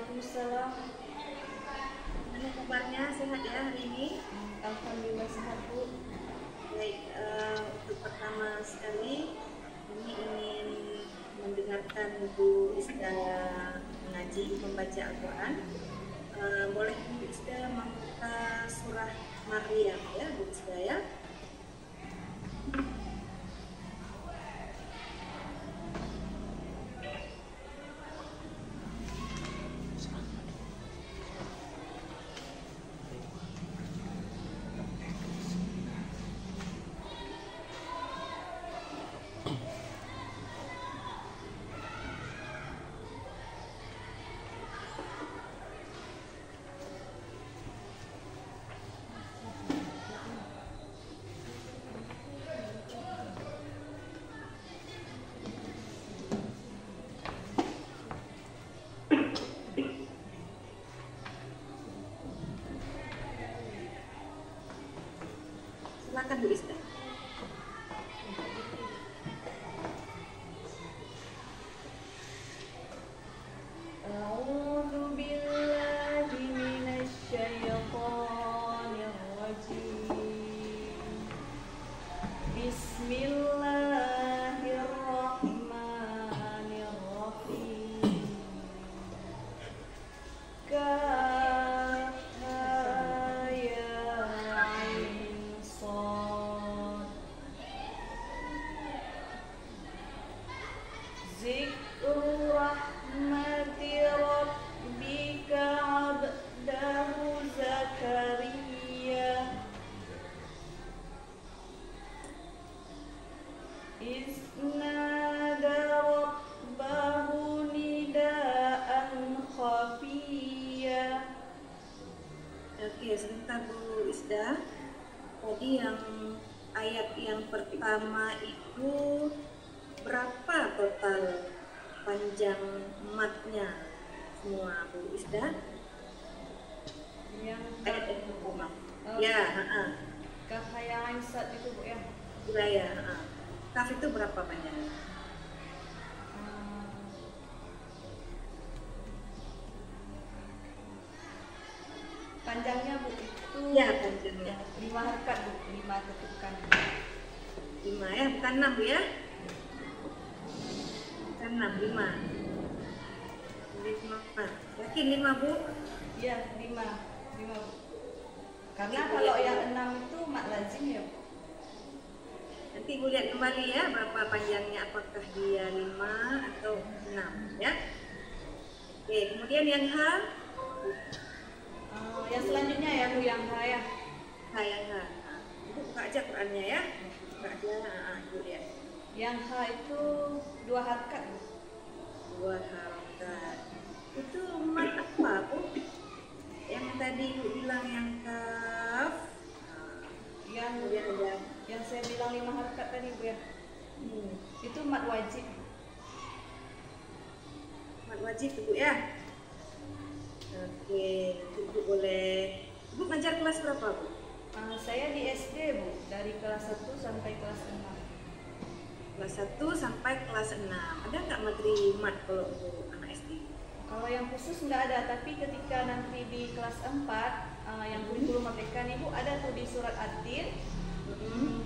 Waalaikumsalam. Gimana kabarnya? Sehat ya hari ini? Alhamdulillah sehat Bu. Baik, untuk pertama sekali kami ingin mendengarkan Bu Isda mengaji, membaca Al-Quran. Boleh Bu Isda membuka surah Maryam ya Bu Isda ya? Silakan Bu Isda. A'udzu billahi minasy syaithanir rajim. Bismillahirrahmanirrahim. Kafha ya ain shad. Zikru rahmati rabbika abdahu Zakaria Iznada rabbahu nidaan khafiyya. Oke, sebentar Bu Isda. Tadi yang ayat yang pertama itu berapa total panjang matnya semua Bu Isda? Yang Ayat yang pertama. Oh. Ya, Kafha ya ain shad itu Bu ya. wilayah. Kaf itu berapa panjangnya? Panjangnya Bu itu Ya, panjangnya 5 harkat Bu, 5 ketukan. 5 ya, bukan 6 Bu ya? Bukan 6, 5. 5. Yakin 5 Bu? Iya, 5 Bu. Karena kalau yang 6 itu mat lazim ya Bu. Nanti Bu lihat kembali ya berapa panjangnya, apakah dia 5 atau 6 ya. Oke, kemudian yang H. Yang selanjutnya ya Bu, yang H ya. H yang H. Ibu buka aja Qurannya ya. Buka aja, Ibu lihat. Yang H itu 2 harkat Bu. 2 harokat. Itu mat apa Bu? Yang tadi Ibu bilang yang kaf. Yang Kemudian ada yang saya bilang 5 harkat tadi Bu ya. Itu mat wajib. mat wajib Ibu ya. Oke, Ibu boleh. Ibu ngajar kelas berapa Bu? Saya di SD Bu, dari kelas 1 sampai kelas 6. Kelas 1 sampai kelas 6. Ada nggak materi mat kalau untuk anak SD? Kalau yang khusus nggak ada, tapi ketika nanti di kelas 4 yang kurikulum merdeka nih Bu, ada tuh di surat At-Tin.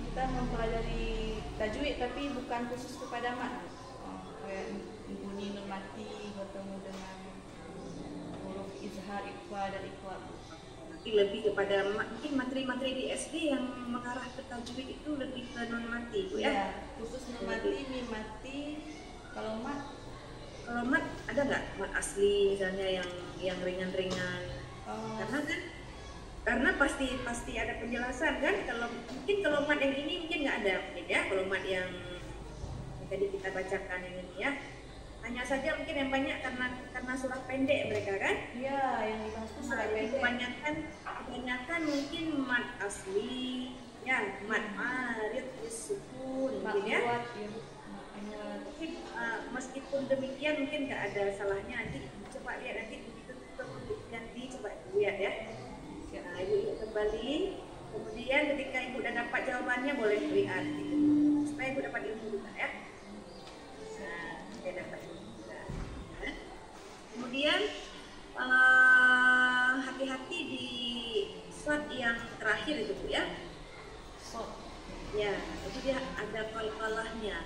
Kita mempelajari tajwid tapi bukan khusus kepada mat. Kayak bunyi nun mati bertemu dengan huruf izhar, ikhfa dan ikhfa. Nanti lebih kepada mungkin materi-materi di SD yang mengarah ke tajwid itu lebih ke non mati Bu ya. Ya, khusus nun mati, mim mati. Kalau mat ada nggak mat asli misalnya yang ringan-ringan? Karena pasti ada penjelasan kan. Kalau mat yang ini mungkin nggak ada mungkin ya. Kalau mat yang tadi kita bacakan yang ini ya, hanya saja mungkin yang banyak karena surat pendek mereka kan. Iya, yang dibahas itu surat pendek. Kebanyakan mungkin mat asli ya, mat arid sukun mungkin ya. Mungkin meskipun demikian mungkin nggak ada salahnya, nanti coba lihat nanti begitu nanti coba lihat ya. Nah, Ibu lihat kembali, kemudian ketika Ibu udah dapat jawabannya boleh lihat gitu, supaya Ibu dapat ilmu juga ya. Nah, saya dapat ilmu juga. Kemudian hati-hati di shot yang terakhir itu Bu ya. Shot. Ya, itu dia ada qalqalahnya ya.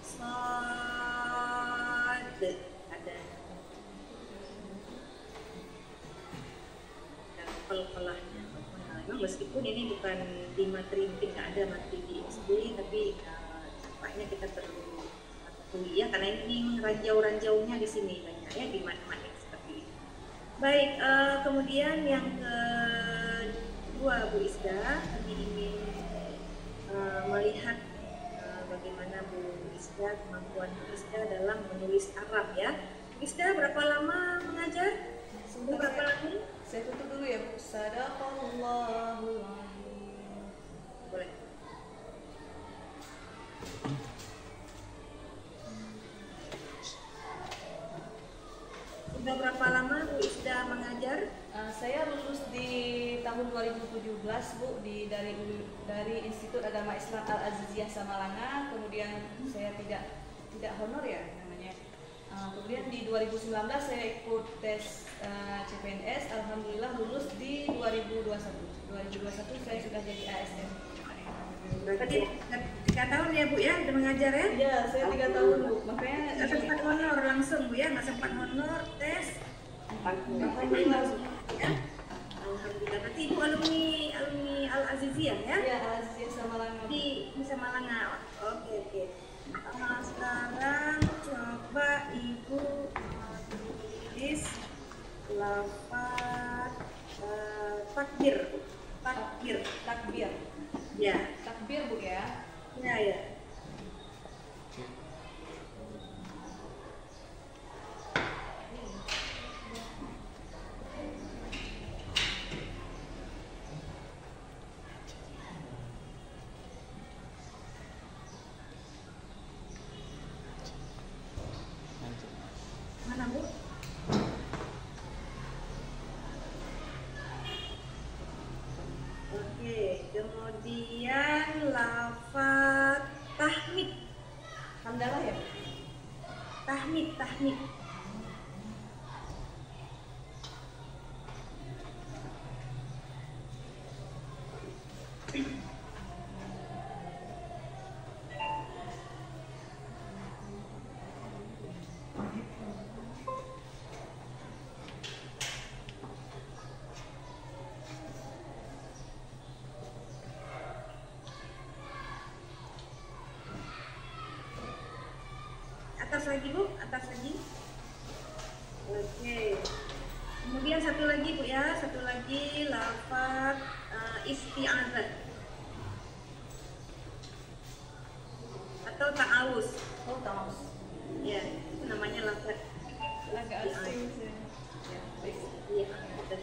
Shot ada qalqalahnya. Memang meskipun ini bukan di materi, mungkin nggak ada materi di SD, tapi tampaknya kita perlu kuliah karena ini ranjau-ranjaunya di sini banyak ya di matematik seperti ini. Baik, kemudian yang kedua Bu Isda, kami ingin melihat bagaimana Bu Isda, kemampuan Bu Isda dalam menulis Arab ya. Bu Isda berapa lama mengajar? Berapa lama? Saya tutup dulu ya Bu. Sadaqallahul azim. Boleh. Sudah berapa lama Bu Isda mengajar? Saya lulus di tahun 2017 Bu dari Institut Agama Islam Al Aziziyah Samalanga. Kemudian saya tidak honor ya namanya. Kemudian di 2019 saya ikut tes CPNS. Alhamdulillah lulus di 2021. 2021 saya sudah jadi ASN. Berarti 3 tahun ya Bu ya udah mengajar ya? Iya, saya 3 tahun Bu. Makanya nggak sempat honor langsung Bu ya, nggak sempat honor tes. Alhamdulillah ya. Alhamdulillah. Berarti Ibu alumni Al Aziziyah ya? Iya, Al Aziziyah Samalanga. Di Samalanga. Oke. Sekarang coba Ibu tulis lafaz takbir. Takbir. Ya. Takbir Bu ya. Ya. Mana Bu? Oke, kemudian lafaz tahmid. Hamdalah ya? Tahmid. Atas lagi Bu, atas lagi. Oke. Kemudian satu lagi Bu ya, satu lagi lafaz isti'adzah atau ta'awuz. Oh, ta'awuz. Ya, itu namanya lafaz Agak asing sih. ya, iya, betul.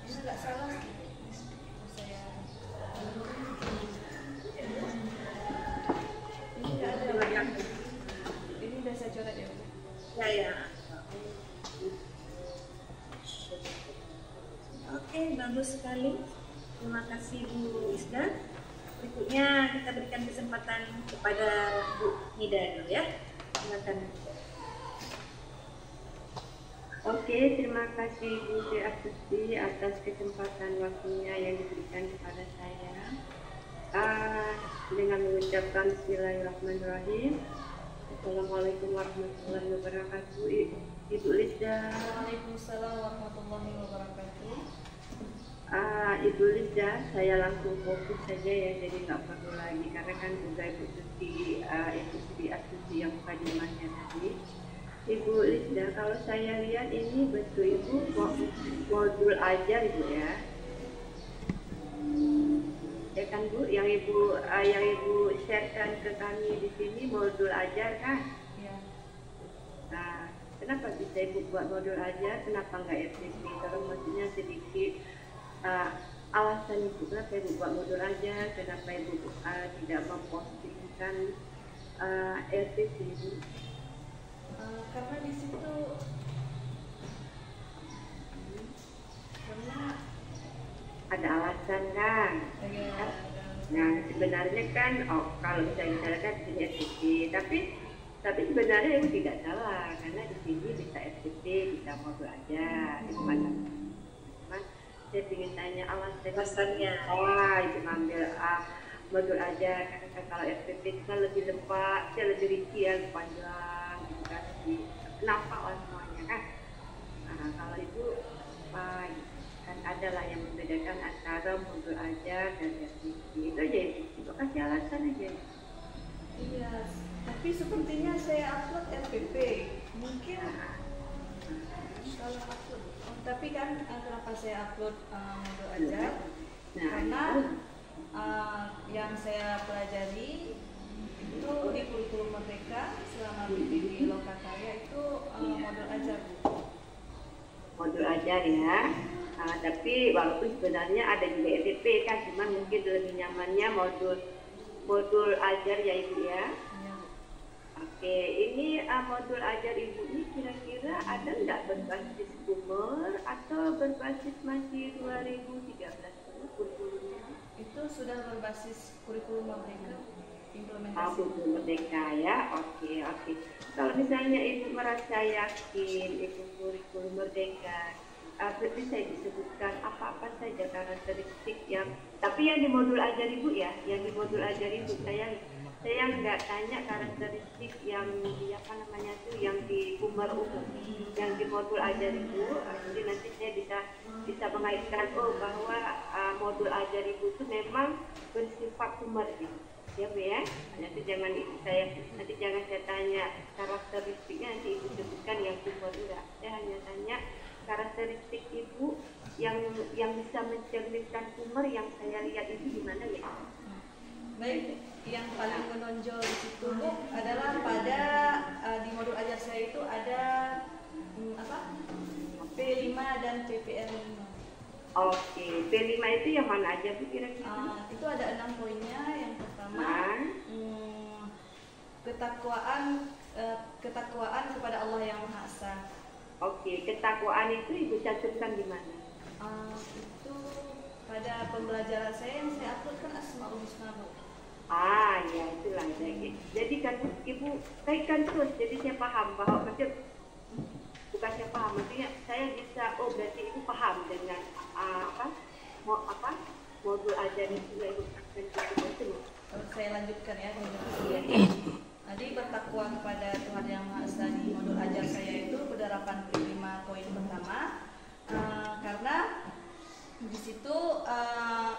Ini nggak salah sih. Saya ini nggak ada lagi. Ini udah saya coret ya Bu. Ya. Oke, bagus sekali. Terima kasih Bu Isda. Berikutnya kita berikan kesempatan kepada Bu Nida dulu ya. Silakan. Oke, terima kasih Bu Sri Astuti atas kesempatan waktunya yang diberikan kepada saya. Dengan mengucapkan Bismillahirrahmanirrahim. Assalamualaikum warahmatullahi wabarakatuh. Ibu Lisda. Waalaikumsalam warahmatullahi wabarakatuh. Ibu Lisda, saya langsung fokus saja ya, jadi nggak perlu lagi karena kan juga Ibu Sri Astuti yang mukadimahnya tadi. Ibu Lisda, kalau saya lihat ini betul Ibu modul ajar Ibu ya. Ya kan Bu, yang Ibu sharekan ke kami di sini modul ajar kan? Ya. Nah, kenapa bisa Ibu buat modul ajar? Kenapa nggak FTP? Kalau maksudnya sedikit alasan Ibu kenapa Ibu buat modul ajar? Kenapa Ibu tidak mempostingkan FTP Ibu? Karena di situ karena ada alasan kan? ya, Nah sebenarnya kan, kalau misalnya kan di sini FTP, tapi sebenarnya itu tidak salah karena di sini bisa FTP, bisa modul aja, itu mana? Cuman saya ingin tanya alasannya. Itu ngambil modul aja karena kalau FTP kan lebih lepas, lebih rinci ya, lebih panjang, gitu kan? Kenapa semuanya kan? Nah, kalau itu apa? Kan ada lah yang membedakan antara modul ajar dan FTP. Itu aja Ibu, kasih alasan aja. iya, tapi sepertinya saya upload FPP mungkin kalau upload tapi kan kenapa saya upload modul ajar karena yang saya pelajari itu di kurikulum Merdeka selama PBB Lokakarya itu modul ajar. Modul ajar ya. Tapi walaupun sebenarnya ada juga FTP kan, cuman mungkin lebih nyamannya modul ajar ya Ibu ya. Oke, ini modul ajar Ibu ini kira-kira ada nggak berbasis Kummer atau berbasis masih 2013 kurikulumnya? Itu sudah berbasis kurikulum Merdeka implementasi. Kurikulum Merdeka ya, oke. Kalau misalnya Ibu merasa yakin itu kurikulum Merdeka, bisa disebutkan apa-apa saja karakteristik tapi yang di modul ajar Ibu ya, yang di modul ajar Ibu saya nggak tanya karakteristik yang yang di Kummer umum, yang di modul ajar Ibu. Jadi nanti saya bisa mengaitkan bahwa modul ajar Ibu itu memang bersifat Kummer gitu. Ya Bu ya, nanti jangan saya tanya karakteristiknya, nanti Ibu sebutkan yang Kummer enggak. Saya hanya tanya karakteristik Ibu yang bisa mencerminkan Kummer yang saya lihat itu gimana ya? Baik, yang paling menonjol di situ Bu adalah pada di modul ajar saya itu ada P5 dan PPR5. Oke, P5 itu yang mana aja Bu kira-kira? Itu ada 6 poinnya. Yang pertama, ketakwaan kepada Allah yang Maha Esa. Oke, ketakwaan itu Ibu cantumkan di mana? Itu pada pembelajaran saya yang saya upload kan Asmaul Husna Bu. Ya itulah. Jadi kan Ibu kaitkan terus, jadi saya paham bahwa bukan saya paham, maksudnya saya bisa, berarti Ibu paham dengan modul ajar itu Ibu itu. Saya lanjutkan ya. Jadi bertakwa kepada Tuhan Yang Maha Esa di modul ajar saya itu penerapan 5 poin pertama, karena di situ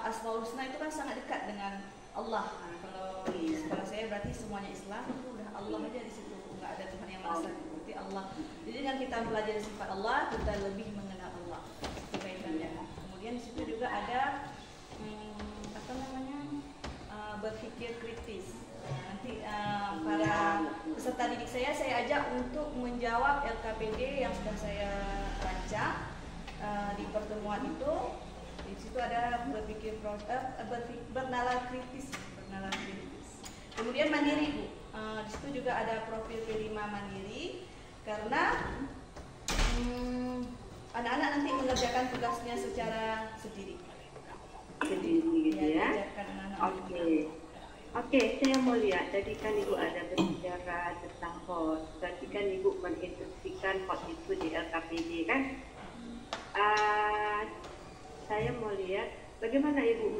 Asmaul Husna itu kan sangat dekat dengan Allah. Kalau di sekolah saya berarti semuanya Islam, itu udah Allah aja di situ, nggak ada Tuhan Yang Maha Esa, berarti Allah. Jadi dengan kita mempelajari sifat Allah, kita lebih mengenal Allah. Itu kaitannya. Kemudian di situ juga ada berpikir kritis. Nanti para peserta didik saya ajak untuk menjawab LKPD yang sudah saya rancang di pertemuan itu. Di situ ada bernalar kritis. Kemudian mandiri Bu. Di situ juga ada profil P5 mandiri, karena anak-anak nanti mengerjakan tugasnya secara sendiri gitu ya. Oke, saya mau lihat. Tadi kan Ibu ada berbicara tentang host. Tadi kan Ibu menginstruksikan host itu di LKPD kan? Saya mau lihat bagaimana Ibu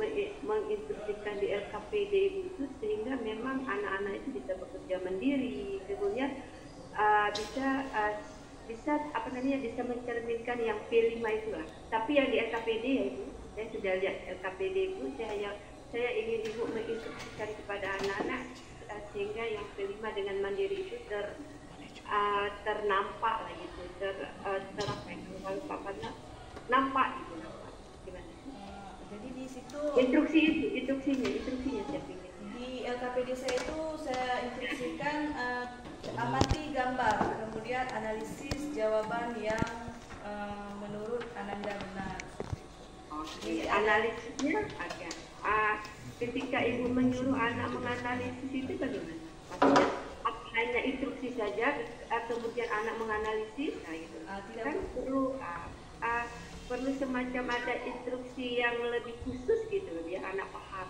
menginstruksikan di LKPD itu sehingga memang anak-anak itu bisa bekerja mandiri, kemudian bisa mencerminkan yang P5 itulah. Tapi yang di LKPD ya Ibu, saya sudah lihat LKPD itu, saya ingin Ibu menginstruksikan kepada anak-anak sehingga yang P5 dengan mandiri itu ternampak lah gitu, apa ya, kalau papannya nampak gitu, nampak. Gimana? Jadi di situ instruksinya saya pilih. di LKPD saya itu saya instruksikan amati gambar, kemudian analisis jawaban yang menurut Ananda benar. Oke, analisisnya agak. Ketika ibu menyuruh anak menganalisis itu bagaimana? Maksudnya hanya instruksi saja, kemudian anak menganalisis, nah gitu. Tidak Kan perlu semacam ada instruksi yang lebih khusus gitu biar anak paham.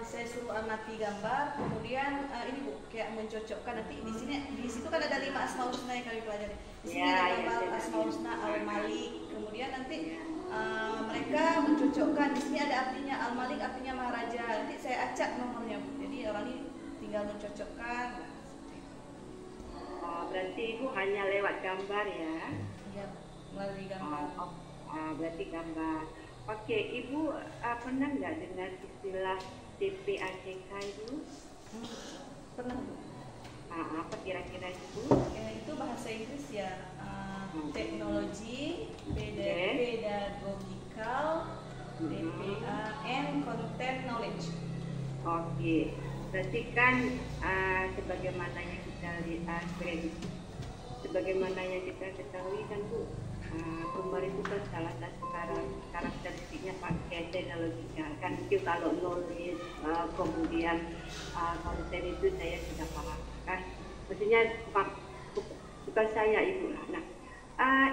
Saya suruh amati gambar, kemudian ini Bu kayak mencocokkan nanti di situ kan ada 5 asmaul husna yang kami pelajari. Di sini ada gambar asmaul husna al-malik, kemudian nanti mereka mencocokkan. Di sini ada artinya al-malik artinya maharaja. Nanti saya acak nomornya Bu. Jadi orang ini tinggal mencocokkan. Berarti ibu hanya lewat gambar ya? Iya, melalui gambar. Berarti gambar. Oke, ibu pernah nggak dengar istilah TPACK itu? Pernah Bu. Apa kira-kira itu? Itu bahasa Inggris ya. Teknologi, pedagogical, and content knowledge. Oke, berarti kan sebagaimana yang kita ketahui kan Bu, Kumar itu kan salah satu karakteristiknya pakai teknologi kan. Itu kalau knowledge kemudian konten itu saya sudah paham kan. Maksudnya bukan saya ibu lah. Nah,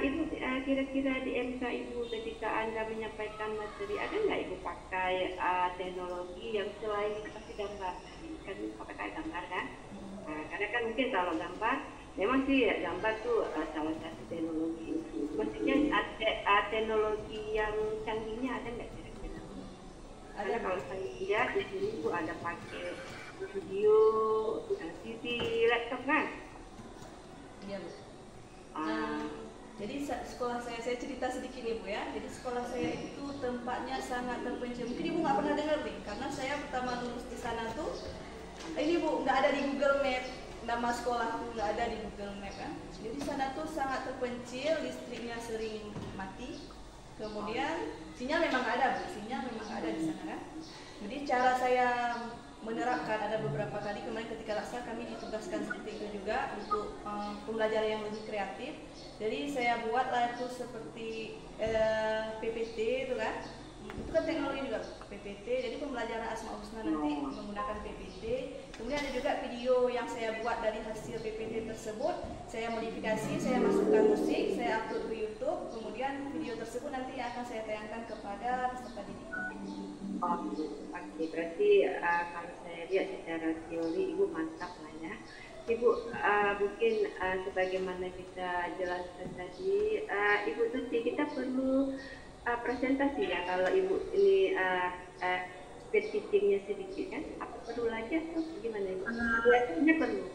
ibu kira-kira di MK ibu ketika Anda menyampaikan materi ada nggak ibu pakai teknologi yang selain kasih gambar? Kan pakai gambar kan? Karena kan mungkin kalau gambar memang sih ya, gambar tuh salah satu teknologi. Maksudnya ada teknologi yang canggihnya ada nggak kira-kira? Ada. Kalau saya lihat di sini tuh ada pakai video, TV, laptop kan? Iya Bu. Jadi sekolah saya cerita sedikit nih Bu ya. Jadi sekolah saya itu tempatnya sangat terpencil. Mungkin Ibu nggak pernah dengar nih, karena saya pertama lulus di sana tuh, ini Bu nggak ada di Google Map, nama sekolah tuh nggak ada di Google Map kan. Jadi sana tuh sangat terpencil, listriknya sering mati. Kemudian sinyal memang nggak ada Bu, sinyal memang nggak ada di sana kan. Jadi cara saya menerapkan ada beberapa kali kemarin ketika laksa kami ditugaskan seperti itu juga untuk pembelajaran yang lebih kreatif. Jadi saya buatlah itu seperti PPT itu kan, itu kan teknologi juga PPT. Jadi pembelajaran asmaul husna nanti menggunakan PPT. Kemudian ada juga video yang saya buat dari hasil PPT tersebut. Saya modifikasi, saya masukkan musik, saya upload ke YouTube. Kemudian video tersebut nanti akan saya tayangkan kepada peserta didik. Oke, berarti kalau saya lihat secara teori ibu mantap lah ya. Ibu mungkin sebagaimana kita jelaskan tadi, Ibu Tuti kita perlu presentasi ya kalau ibu ini speed teachingnya sedikit kan? Apa perlu lagi atau gimana ibu? Biasanya perlu.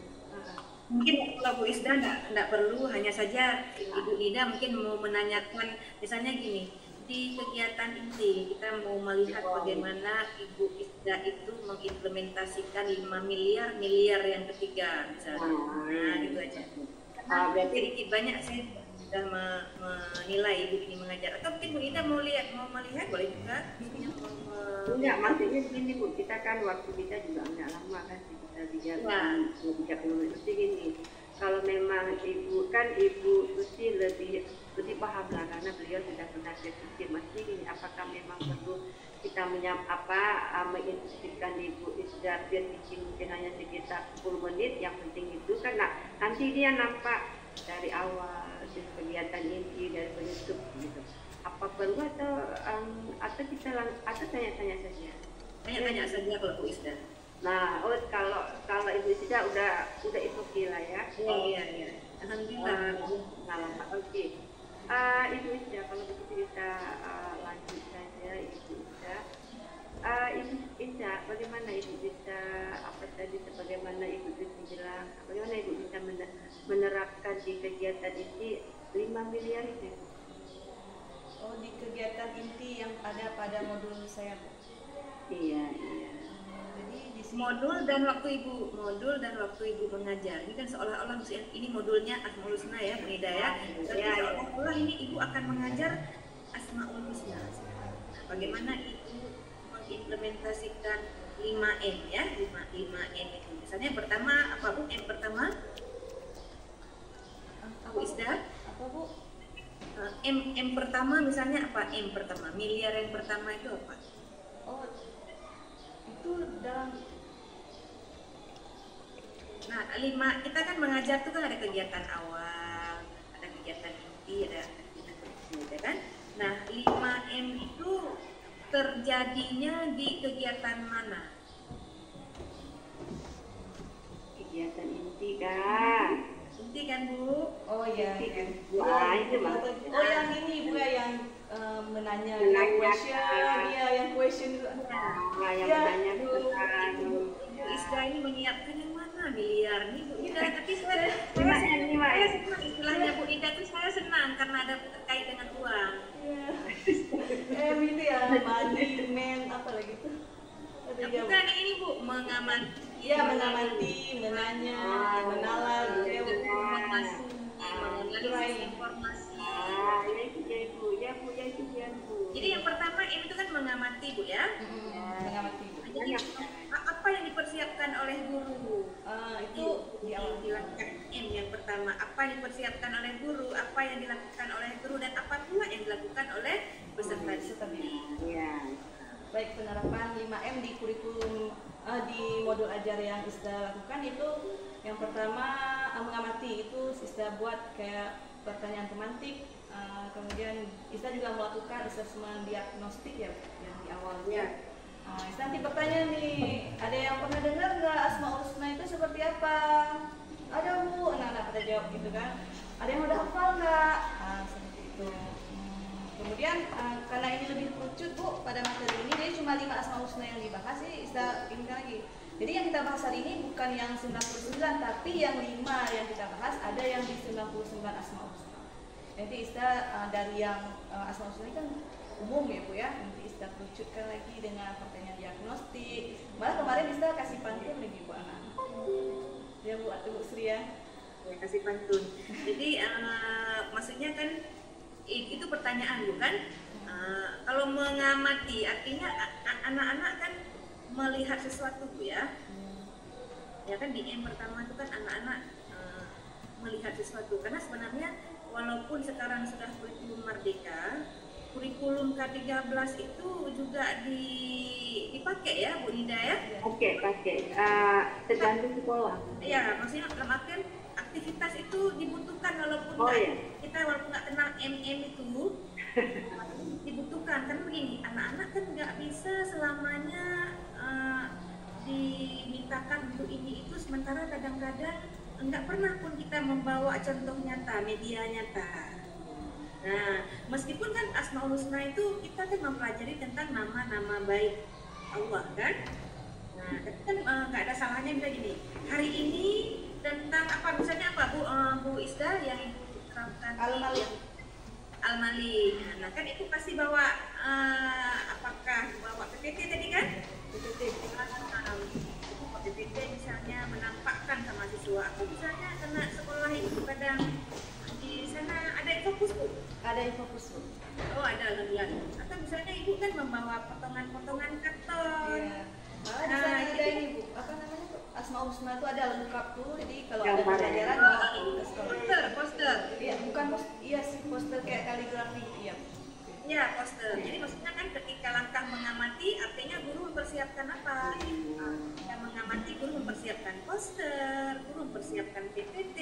Mungkin kalau Bu Isda nggak perlu, hanya saja Ibu Ida mungkin mau menanyakan, misalnya gini, di kegiatan inti kita mau melihat bagaimana Ibu Isda itu mengimplementasikan 5 miliar yang ketiga misalnya. Nah, gitu aja. Berarti sedikit banyak saya sudah menilai Ibu ini mengajar. Atau mungkin Bu Ida mau melihat boleh juga. Enggak, maksudnya gini Bu, kita kan waktu kita juga enggak lama kan kita bicara 30 menit gini. Kalau memang ibu Tuti lebih paham lah karena beliau sudah pernah berpikir masih ini apakah memang perlu kita menginstruksikan Ibu Isda berpikir mungkin hanya sekitar 10 menit, yang penting itu karena nanti dia nampak dari awal kegiatan inti dari penutup gitu. Apa perlu atau kita tanya-tanya saja? Tanya-tanya saja kalau Bu Isda. Nah, kalau Ibu Isda udah itu gila ya. Iya. Alhamdulillah. Oke. Ibu Isda, kalau begitu kita lanjut saja Ibu Isda. Ibu Isda, bagaimana Ibu bisa sebagaimana Ibu bisa bilang, bagaimana Ibu bisa menerapkan di kegiatan ini 5 miliar itu? Oh, di kegiatan inti yang ada pada modul saya Bu. Iya. Jadi di modul dan waktu ibu mengajar. Ini kan seolah-olah ini modulnya Asmaul Husna ya, Bu Ida ya. Seolah-olah ini ibu akan mengajar Asmaul Husna. Bagaimana ibu mengimplementasikan 5M ya, 5M itu. Misalnya yang pertama apa Bu? M pertama? Bu Isda? Apa Bu? M pertama misalnya apa? M pertama, miliar yang pertama itu apa? Oh, itu dalam. Nah, 5 kita kan mengajar tuh kan ada kegiatan awal, ada kegiatan inti, ada kegiatan berikutnya kan. Nah, 5M itu terjadinya di kegiatan mana? Kegiatan inti kan. Inti kan Bu? Oh iya. Wah, itu maksudnya. Oh yang ini Bu ya, yang menanya question, iya yang question itu. Nah, yang Ya, bertanya tentang Ibu Isda ini menyiapkan yang mana miliar nih Bu Ida? Tapi saya senang istilahnya Bu Ida tuh saya senang karena ada terkait dengan uang. Iya. Ini ya money man apa lagi tuh? Bukan ini Bu, mengamati. Iya, mengamati, menanya, menalar, informasi, menganalisis informasi. ya itu ya Bu, ya itu ya Bu. Jadi yang pertama M itu kan mengamati Bu ya. Mengamati Bu. Jadi apa yang dipersiapkan oleh guru? Itu di awal. Dilakukan M yang pertama. Apa yang dipersiapkan oleh guru? Apa yang dilakukan oleh guru dan apa pula yang dilakukan oleh peserta didik? Ya. Baik, penerapan 5M di kurikulum di modul ajar yang Isda lakukan itu yang pertama mengamati, itu Isda buat kayak pertanyaan temantik, kemudian Isda juga melakukan asesmen diagnostik ya yang di awal ya. Nanti pertanyaan nih, ada yang pernah dengar nggak Asmaul Husna itu seperti apa? Ada Bu, anak-anak pada jawab gitu kan. Ada yang udah hafal nggak? Seperti itu. Kemudian karena ini lebih kerucut Bu pada materi ini, jadi cuma 5 Asmaul Husna yang dibahas sih, Isda ini lagi. Jadi yang kita bahas hari ini bukan yang 99, tapi yang 5 yang kita bahas ada yang di 99 Asmaul Husna. Nanti Isda dari yang Asmaul Husna ini kan umum ya Bu ya, nanti Isda kerucutkan lagi dengan pertanyaan diagnostik. Malah kemarin Isda kasih pantun lagi Bu anak. Ya Bu, atau Bu Sri ya? Ya, kasih pantun. Jadi maksudnya kan itu pertanyaan bukan? Kalau mengamati artinya anak-anak kan melihat sesuatu Bu ya. Ya kan di M pertama itu kan anak-anak melihat sesuatu, karena sebenarnya walaupun sekarang sudah kurikulum merdeka, kurikulum K13 itu juga dipakai ya Bu Nida ya? Oke, pakai. Tergantung sekolah. Iya, maksudnya dalam artian aktivitas itu dibutuhkan walaupun kita walaupun nggak kenal MM itu dibutuhkan. Karena begini, anak-anak kan nggak bisa selamanya dimintakan untuk ini itu, sementara kadang-kadang nggak pernah pun kita membawa contoh nyata, media nyata. Nah, meskipun kan Asmaul Husna itu kita kan mempelajari tentang nama-nama baik Allah kan. Nah, tapi kan nggak ada salahnya bila gini. Hari ini tentang apa, misalnya apa Bu Isda yang Ibu terapkan Al-Malik. Nah, kan itu pasti bawa apakah bawa PPT tadi kan? PPT. PPT misalnya menampakkan sama siswa. Atau misalnya karena sekolah itu kadang di sana ada fokus Bu. Ada fokus Bu. Oh, ada alhamdulillah. Atau misalnya Ibu kan membawa potongan-potongan karton. Iya. Nah, ada ini Bu, apa namanya tuh? Asmaul Husna itu ada lengkap tuh, jadi kalau ada pelajaran ke sekolah. Poster. Iya, bukan iya sih poster kayak kaligrafi, iya. Ya, poster. Jadi maksudnya kan ketika langkah mengamati, artinya guru mempersiapkan apa? Ketika mengamati, guru mempersiapkan poster, guru mempersiapkan PPT.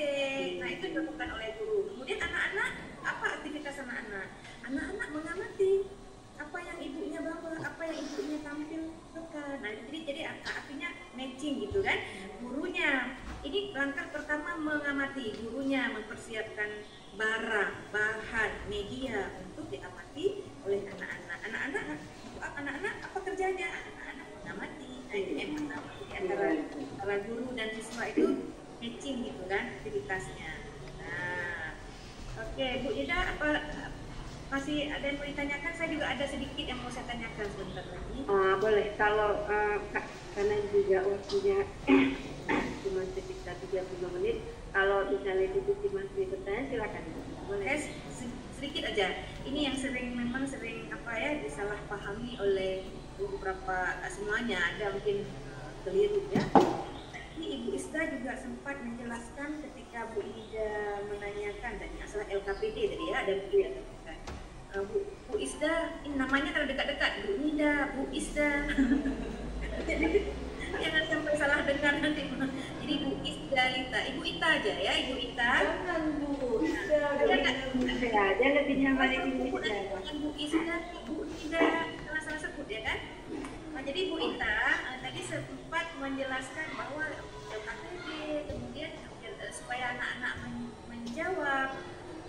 Nah, itu dilakukan oleh guru. Kemudian anak-anak, apa aktivitas anak-anak? Anak-anak mengamati apa yang ibunya bawa, apa yang ibunya tampilkan. Nah, jadi artinya matching gitu kan. Gurunya, ini langkah pertama mengamati, gurunya mempersiapkan barang, bahan, media untuk diamati oleh anak-anak. Anak-anak apa kerjanya? Anak-anak mengamati. Nah, itu yang pertama. Jadi antara guru dan siswa itu matching gitu kan aktivitasnya. Nah, oke Bu Ida, apa masih ada yang mau ditanyakan, saya juga ada sedikit yang mau saya tanyakan sebentar lagi. Boleh, kalau karena juga waktunya cuma sekitar 30 menit, kalau misalnya itu masih bertanya silakan. Boleh. Sedikit aja. Ini yang memang sering disalahpahami oleh beberapa, semuanya ada mungkin keliru ya. Ini Ibu Isda juga sempat menjelaskan ketika Bu Ida menanyakan tadi masalah LKPD tadi ya, ada Bu ya. Bu Isda, ini namanya kalau dekat-dekat, Bu Ida, Bu Isda. Jangan sampai salah dengar nanti. Jadi Bu Isda Lita, Ibu Ita aja ya, Ibu Ita. Jangan Bu Isda. Dia lebih nyaman Ibu Ida. Bu Isda, Bu Ida, salah sebut ya kan? Nah, jadi Bu Ita tadi sempat menjelaskan bahwa LKPD kemudian supaya anak-anak menjawab.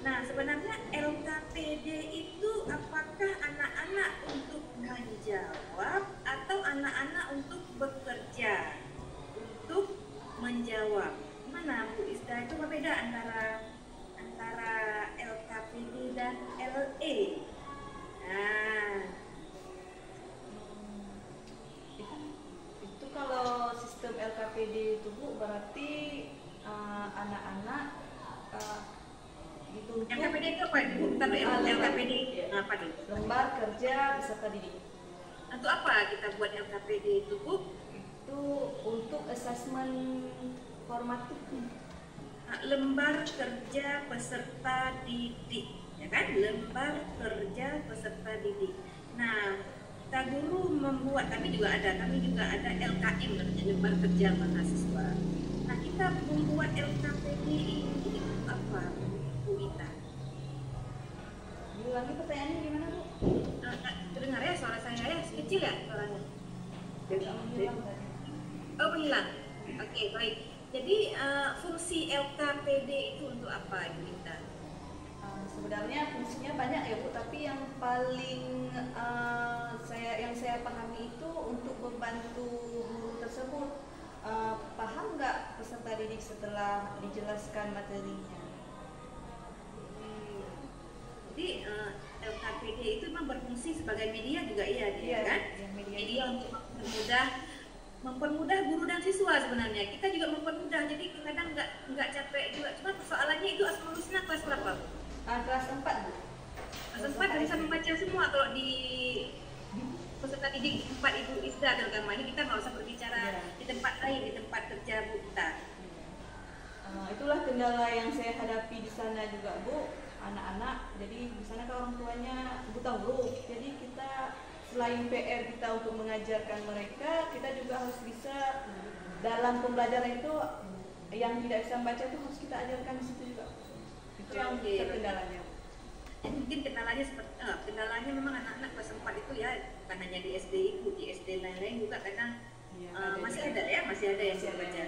Nah, sebenarnya LKPD itu apakah anak-anak untuk menjawab atau anak-anak untuk bekerja untuk menjawab? Mana Bu Isda, itu berbeda antara LKPD dan LE. Nah, itu kalau sistem LKPD itu Bu berarti anak-anak dituntut. LKPD itu apa? LKPD apa tuh? Lembar kerja peserta didik. Untuk apa kita buat LKPD itu Bu? Itu untuk asesmen formatif. Lembar kerja peserta didik, ya kan? Lembar kerja peserta didik. Nah, kita guru membuat, kami juga ada LKM namanya, lembar kerja mahasiswa. Nah, kita membuat LKPD ini apa, Bu Ita? Diulangi pertanyaannya gimana Bu? Terdengar ya suara saya ya, kecil ya suaranya? Oh, hilang. Oke, baik. Jadi fungsi LKPD itu untuk apa, Ibu Ita? Sebenarnya fungsinya banyak ya Bu, tapi yang paling saya pahami itu untuk membantu guru tersebut paham nggak peserta didik setelah dijelaskan materinya. Jadi LKPD itu memang berfungsi sebagai media juga iya kan? Ya, media untuk mempermudah guru dan siswa sebenarnya. Kita juga mempermudah, jadi kadang nggak capek juga. Cuma persoalannya itu asal usulnya kelas berapa? Kelas 4 Bu. Kelas 4 bisa membaca semua kalau di peserta didik tempat Ibu Isda terutama. Ini kita nggak usah berbicara di tempat lain, di tempat kerja Bu kita. Itulah kendala yang saya hadapi di sana juga Bu. Anak-anak, jadi di sana kan orang tuanya buta huruf. Jadi kita selain PR kita untuk mengajarkan mereka, kita juga harus bisa dalam pembelajaran itu yang tidak bisa membaca itu harus kita ajarkan di situ juga. Itu yang kendalanya. Jadi mungkin kendalanya memang anak-anak kelas 4 itu ya, bukan hanya di SD itu, di SD lain-lain juga kadang masih ada yang bisa baca.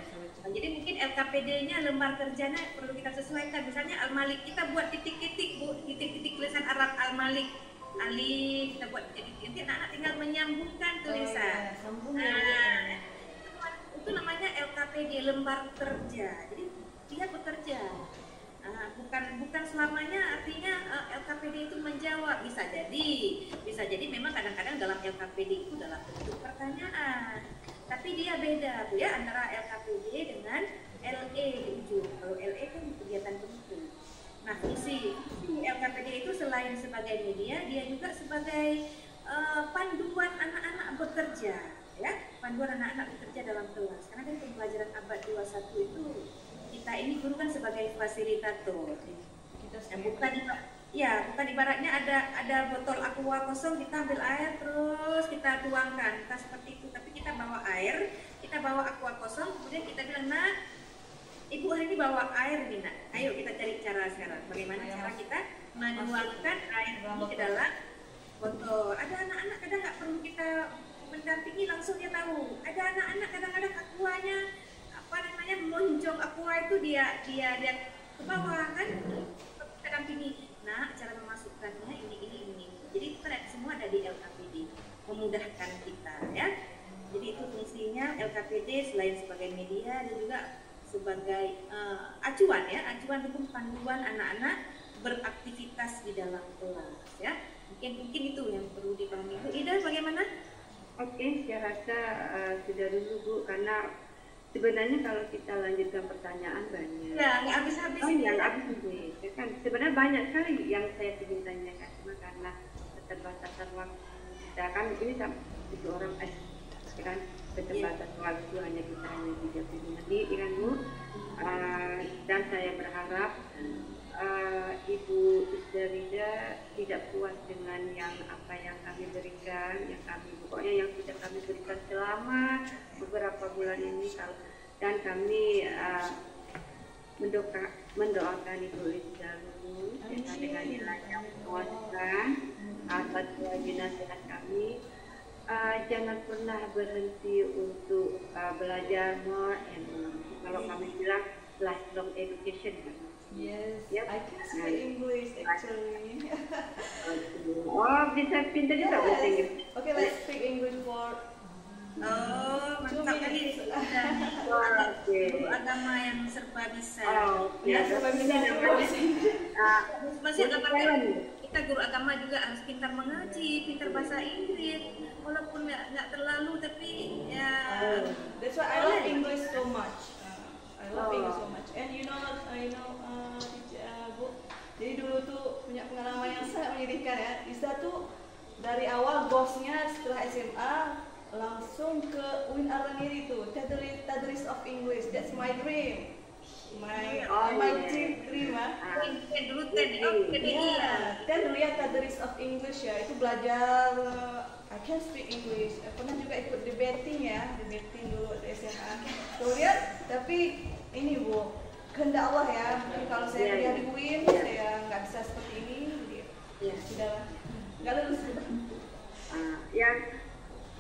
Jadi mungkin LKPD-nya, lembar kerjanya perlu kita sesuaikan. Misalnya Al-Malik, kita buat titik-titik Bu, titik-titik tulisan Arab Al-Malik. Alif, kita buat nanti anak-anak tinggal menyambungkan tulisan. Itu namanya LKPD, lembar kerja. Jadi dia bekerja. Bukan selamanya artinya LKPD itu menjawab. Bisa jadi memang kadang-kadang dalam LKPD itu dalam bentuk pertanyaan. Tapi dia beda Bu ya antara LKPD dengan LE di ujung. Kalau LE kan kegiatan penting. Nah, fungsi LKPD itu selain sebagai media, dia juga sebagai panduan anak-anak bekerja, ya, panduan anak-anak bekerja dalam kelas. Karena kan pembelajaran abad 21 itu kita ini guru kan sebagai fasilitator. Bukan ibaratnya ada botol aqua kosong, kita ambil air terus kita tuangkan, kita seperti itu. Tapi kita bawa air, kita bawa aqua kosong, kemudian kita bilang, nah, Ibu hari ini bawa air nih Nak. Ayo kita cari cara sekarang. Bagaimana cara kita menuangkan air ini ke dalam botol. Ada anak-anak kadang nggak perlu kita mendampingi, langsung dia tahu. Ada anak-anak kadang-kadang aquanya monjong aqua itu dia ke bawah kan. Kita dampingi. Nah, cara memasukkannya ini. Jadi itu semua ada di LKPD. Memudahkan kita ya. Jadi itu fungsinya LKPD selain sebagai media dan juga sebagai acuan hukum panduan anak-anak beraktivitas di dalam kelas ya. Mungkin itu yang perlu dipahami. Bu Ida bagaimana? Oke, saya rasa sudah dulu Bu, karena sebenarnya kalau kita lanjutkan pertanyaan banyak. Ya, nggak habis-habis. Oh iya, nggak habis-habis. Ya kan, sebenarnya banyak sekali yang saya ingin tanyakan, cuma karena keterbatasan waktu kita kan ini tujuh orang ya kan, keterbatasan waktu hanya 30 menit, ya kan Bu. Dan saya berharap Ibu Isda tidak puas dengan apa yang kami berikan, pokoknya yang sudah kami berikan selama beberapa bulan ini, dan kami mendoakan Ibu Isda lulus dengan nilai yang memuaskan atas lagi nasihat kami. Jangan pernah berhenti untuk belajar more and more. Kalau kami bilang lifelong education kan. Yes, I can speak English actually. Oh, bisa pintar juga bahasa Inggris. Okay, let's speak English for mantap kali. Guru agama yang serba bisa. Ya, serba bisa. Masih ada kita guru agama juga harus pintar mengaji, pintar bahasa Inggris. Walaupun nggak terlalu, tapi ya. That's why I love English so much. I love English so much. And you know, Bu, jadi dulu tuh punya pengalaman yang sangat menyedihkan ya. Isda tuh dari awal bosnya setelah SMA langsung ke UIN Araniri tuh, Tadris of English. That's my dream. My dream dulu dulu ya Tadris of English ya, itu belajar I can speak English. Pernah juga ikut debating dulu di SMA. Tuh lihat, tapi ini Bu, kehendak Allah ya. Mungkin kalau saya kuliah di UIN, saya nggak bisa seperti ini. Jadi sudahlah, nggak lulus.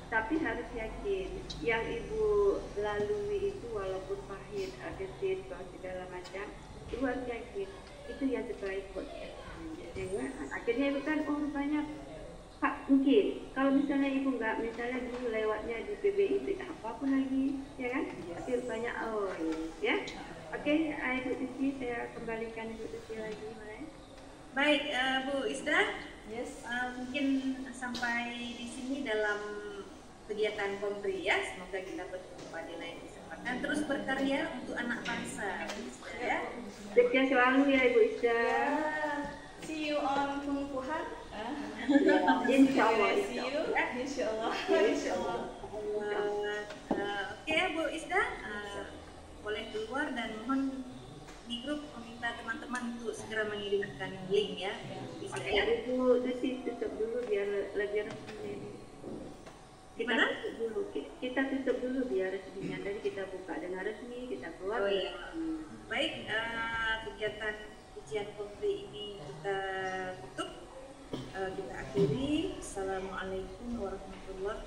Tapi harus yakin, yang Ibu lalui itu walaupun pahit, agresif, segala macam, Ibu harus yakin itu yang terbaik buat saya. Akhirnya Ibu kan, rupanya Pak, mungkin kalau misalnya Ibu nggak, misalnya dulu lewatnya di PBI itu apapun lagi, ya kan? Tapi rupanya ya. Oke, Ibu Tuti, saya kembalikan Ibu Tuti lagi, Baik, Bu Isda. Yes. Mungkin sampai di sini dalam kegiatan Kompri ya. Semoga kita berjumpa di lain kesempatan. Terus berkarya untuk anak bangsa, Bu Isda ya. Sukses selalu ya Ibu Isda. See you on Pengukuhan. Insyaallah. Insyaallah. Oke, Bu Isda, boleh keluar dan mohon di grup meminta teman-teman untuk segera mengirimkan link ya. Bisa ya. Ibu Tuti tutup dulu biar lebih resmi. Gimana? Kita tutup dulu biar resminya. Tadi kita buka dengan resmi, kita keluar. Oh iya. Baik, kegiatan ujian Kompri ini kita tutup. Kita akhiri. Assalamualaikum warahmatullahi wabarakatuh.